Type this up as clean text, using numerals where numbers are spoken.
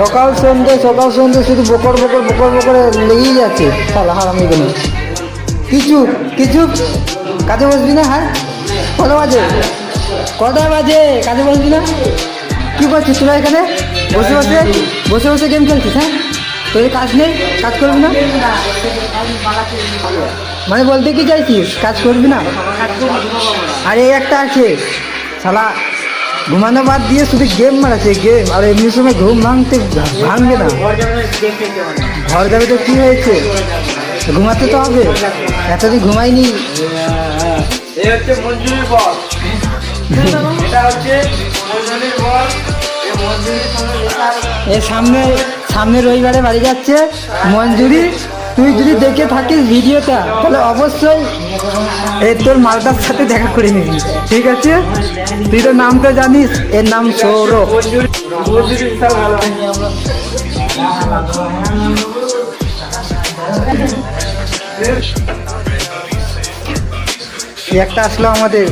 সকাল সন্ধ্যে শুধু বকর বকর লেগেই যাচ্ছে শালা হারামিগুলো। কিছু কিছু কাজে বসবি না? হ্যাঁ, কটা বাজে কাজে বসবি না? কী করছিস তোরা এখানে বসে গেম খেলছিস? হ্যাঁ, তোর কাজ নেই, কাজ করবি না মানে বলতে কি চাইছিস? কাজ করবি না? আর এই একটা আছে শালা ঘুমানো বাদ দিয়ে শুধু গেম মারাচ্ছে গেম, আর এমনি সময় ঘুম ভাঙবে না। ঘর যাবে তো কী হয়েছে, ঘুমাতে তো হবে, এতদিন ঘুমাইনি। এ সামনে রবিবারে বাড়ি যাচ্ছে মঞ্জুরি। তুই যদি দেখে থাকিস ভিডিওটা তাহলে অবশ্যই তোর মালটার সাথে দেখা করে নিবি, ঠিক আছে? তুই তো নামটা জানিস, এর নাম সৌরভ। একটা আসলো আমাদের